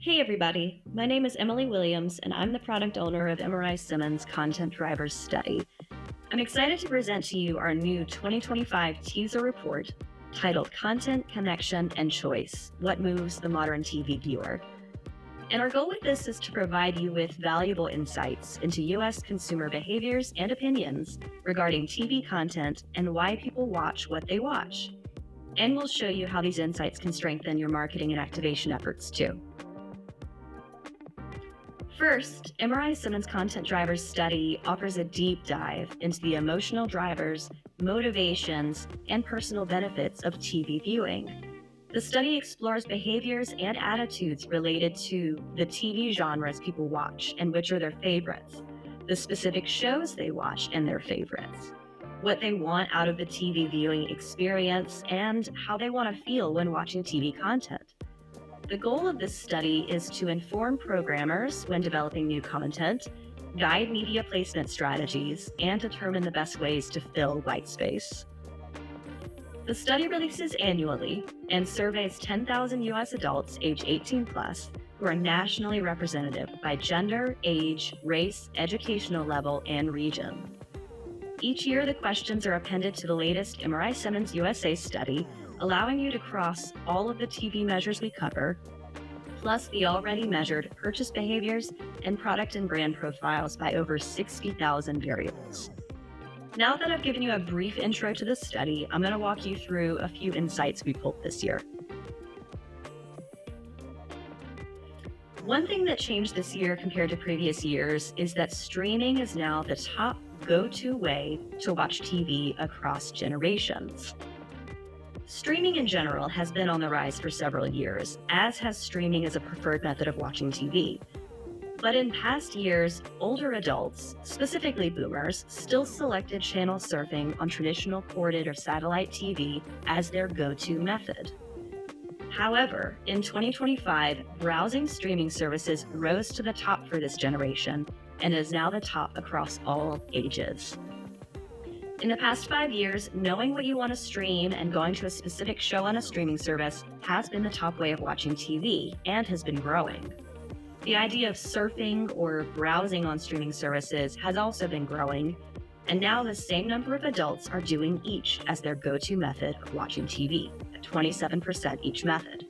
Hey everybody, my name is Emily Williams and I'm the product owner of MRI-Simmons Content Drivers Study. I'm excited to present to you our new 2025 teaser report titled Content, Connection, and Choice: What Moves the Modern TV Viewer. And our goal with this is to provide you with valuable insights into U.S. consumer behaviors and opinions regarding TV content and why people watch what they watch. And we'll show you how these insights can strengthen your marketing and activation efforts too. First, MRI-Simmons Content Drivers Study offers a deep dive into the emotional drivers, motivations, and personal benefits of TV viewing. The study explores behaviors and attitudes related to the TV genres people watch and which are their favorites, the specific shows they watch and their favorites, what they want out of the TV viewing experience, and how they want to feel when watching TV content. The goal of this study is to inform programmers when developing new content, guide media placement strategies, and determine the best ways to fill white space. The study releases annually and surveys 10,000 U.S. adults age 18 plus who are nationally representative by gender, age, race, educational level, and region. Each year, the questions are appended to the latest MRI-Simmons USA study, allowing you to cross all of the TV measures we cover, plus the already measured purchase behaviors and product and brand profiles by over 60,000 variables. Now that I've given you a brief intro to the study, I'm going to walk you through a few insights we pulled this year. One thing that changed this year compared to previous years is that streaming is now the top go-to way to watch TV across generations. Streaming in general has been on the rise for several years, as has streaming as a preferred method of watching TV. But in past years, older adults, specifically boomers, still selected channel surfing on traditional corded or satellite TV as their go-to method. However, in 2025, browsing streaming services rose to the top for this generation and is now the top across all ages. In the past 5 years, knowing what you want to stream and going to a specific show on a streaming service has been the top way of watching TV and has been growing. The idea of surfing or browsing on streaming services has also been growing, and now the same number of adults are doing each as their go-to method of watching TV, at 27% each method.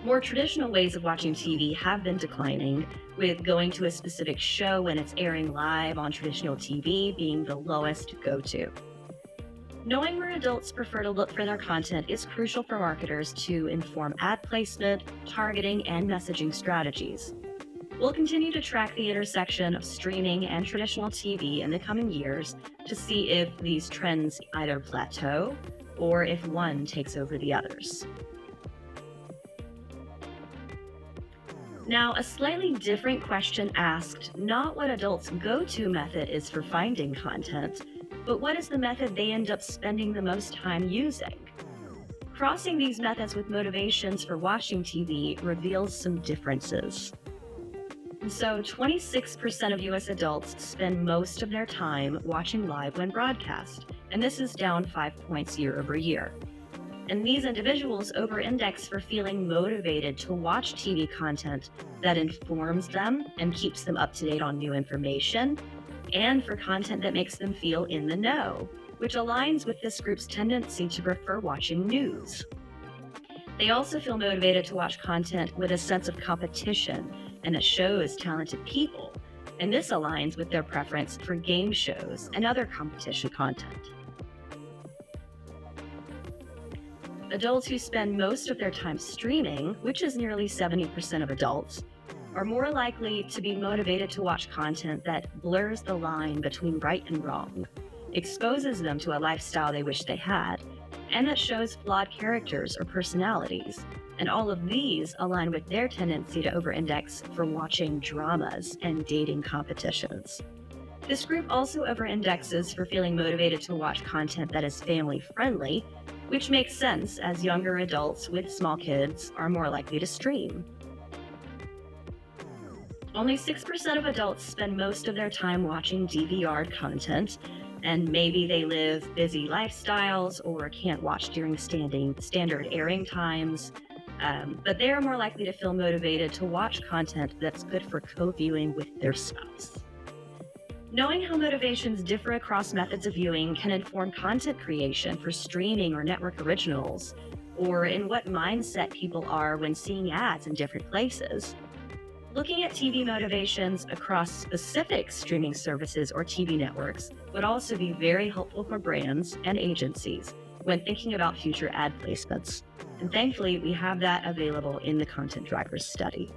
More traditional ways of watching TV have been declining, with going to a specific show when it's airing live on traditional TV being the lowest go-to. Knowing where adults prefer to look for their content is crucial for marketers to inform ad placement, targeting, and messaging strategies. We'll continue to track the intersection of streaming and traditional TV in the coming years to see if these trends either plateau or if one takes over the others. Now, a slightly different question asked not what adults' go-to method is for finding content, but what is the method they end up spending the most time using? Crossing these methods with motivations for watching TV reveals some differences. So 26% of US adults spend most of their time watching live when broadcast, and this is down 5 points year over year. And these individuals over-index for feeling motivated to watch TV content that informs them and keeps them up to date on new information, and for content that makes them feel in the know, which aligns with this group's tendency to prefer watching news. They also feel motivated to watch content with a sense of competition and that shows talented people, and this aligns with their preference for game shows and other competition content. Adults who spend most of their time streaming, which is nearly 70% of adults, are more likely to be motivated to watch content that blurs the line between right and wrong, exposes them to a lifestyle they wish they had, and that shows flawed characters or personalities. And all of these align with their tendency to over-index for watching dramas and dating competitions. This group also over-indexes for feeling motivated to watch content that is family-friendly, which makes sense as younger adults with small kids are more likely to stream. Only 6% of adults spend most of their time watching DVR'd content, and maybe they live busy lifestyles or can't watch during standard airing times. but they are more likely to feel motivated to watch content that's good for co-viewing with their spouse. Knowing how motivations differ across methods of viewing can inform content creation for streaming or network originals, or in what mindset people are when seeing ads in different places. Looking at TV motivations across specific streaming services or TV networks would also be very helpful for brands and agencies when thinking about future ad placements. And thankfully, we have that available in the Content Drivers Study.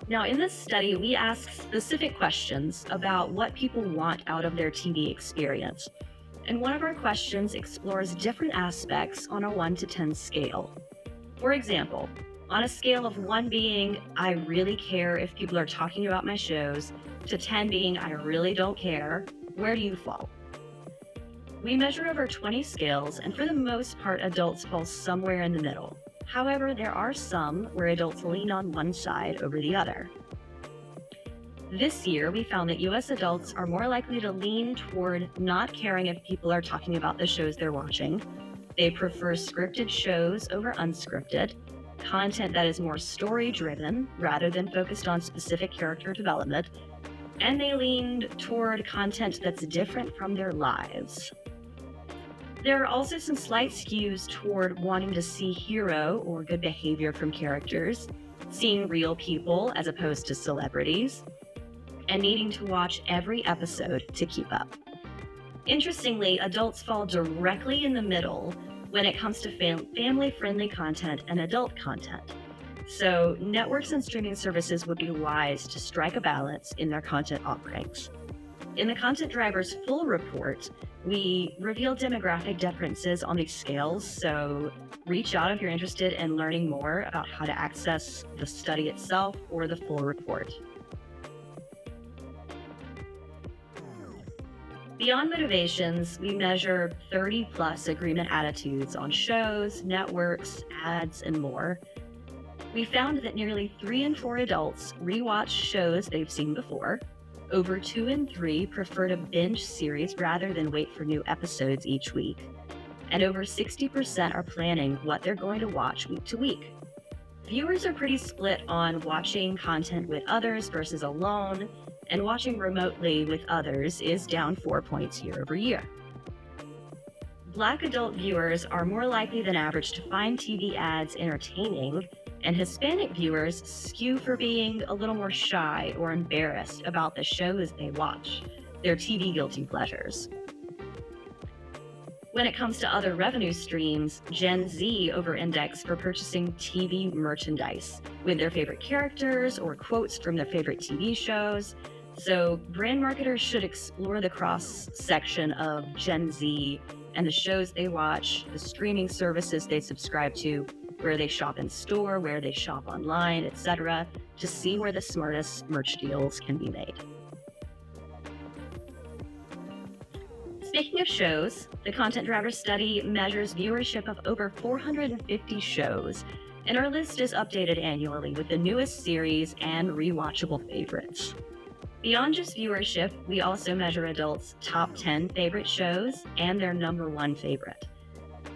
Now, in this study, we ask specific questions about what people want out of their TV experience. And one of our questions explores different aspects on a 1 to 10 scale. For example, on a scale of 1 being, I really care if people are talking about my shows, to 10 being, I really don't care, where do you fall? We measure over 20 scales, and for the most part, adults fall somewhere in the middle. However, there are some where adults lean on one side over the other. This year, we found that US adults are more likely to lean toward not caring if people are talking about the shows they're watching. They prefer scripted shows over unscripted, content that is more story-driven rather than focused on specific character development, and they leaned toward content that's different from their lives. There are also some slight skews toward wanting to see hero or good behavior from characters, seeing real people as opposed to celebrities, and needing to watch every episode to keep up. Interestingly, adults fall directly in the middle when it comes to family-friendly content and adult content. So networks and streaming services would be wise to strike a balance in their content offerings. In the Content Drivers full report, we reveal demographic differences on these scales, so reach out if you're interested in learning more about how to access the study itself or the full report. Beyond motivations, we measure 30+ agreement attitudes on shows, networks, ads, and more. We found that nearly 3 in 4 adults rewatch shows they've seen before. Over 2 in 3 prefer to binge series rather than wait for new episodes each week. And over 60% are planning what they're going to watch week to week. Viewers are pretty split on watching content with others versus alone, and watching remotely with others is down 4 points year over year. Black adult viewers are more likely than average to find TV ads entertaining, and Hispanic viewers skew for being a little more shy or embarrassed about the shows they watch, their TV guilty pleasures. When it comes to other revenue streams, Gen Z over-index for purchasing TV merchandise with their favorite characters or quotes from their favorite TV shows. So brand marketers should explore the cross-section of Gen Z and the shows they watch, the streaming services they subscribe to, where they shop in store, where they shop online, etc., to see where the smartest merch deals can be made. Speaking of shows, the Content Drivers Study measures viewership of over 450 shows, and our list is updated annually with the newest series and rewatchable favorites. Beyond just viewership, we also measure adults' top 10 favorite shows and their number 1 favorite.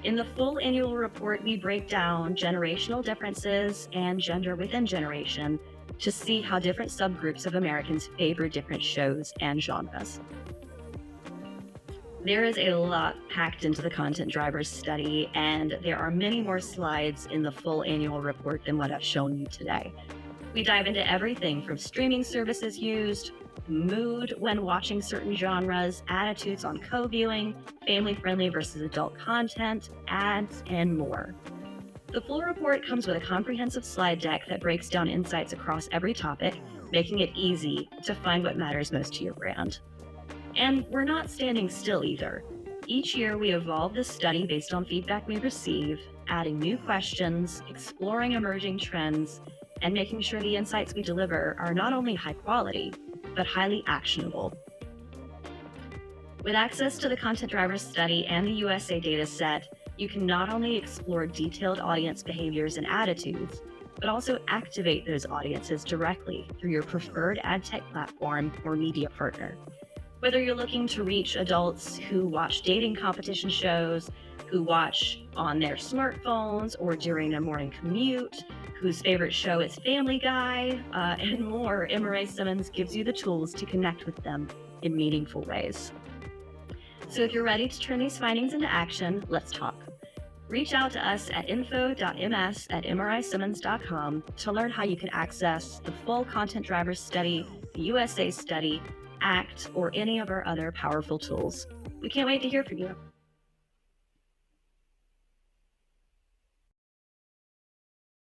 In the full annual report, we break down generational differences and gender within generation to see how different subgroups of Americans favor different shows and genres. There is a lot packed into the Content Drivers Study, and there are many more slides in the full annual report than what I've shown you today. We dive into everything from streaming services used, mood when watching certain genres, attitudes on co-viewing, family-friendly versus adult content, ads, and more. The full report comes with a comprehensive slide deck that breaks down insights across every topic, making it easy to find what matters most to your brand. And we're not standing still either. Each year we evolve the study based on feedback we receive, adding new questions, exploring emerging trends, and making sure the insights we deliver are not only high quality, but highly actionable. With access to the Content Drivers Study and the USA dataset, you can not only explore detailed audience behaviors and attitudes, but also activate those audiences directly through your preferred ad tech platform or media partner. Whether you're looking to reach adults who watch dating competition shows, who watch on their smartphones or during a morning commute, whose favorite show is Family Guy, and more. MRI-Simmons gives you the tools to connect with them in meaningful ways. So if you're ready to turn these findings into action, let's talk. Reach out to us at info.ms@mrisimmons.com to learn how you can access the full Content Drivers Study, the USA Study, ACT, or any of our other powerful tools. We can't wait to hear from you.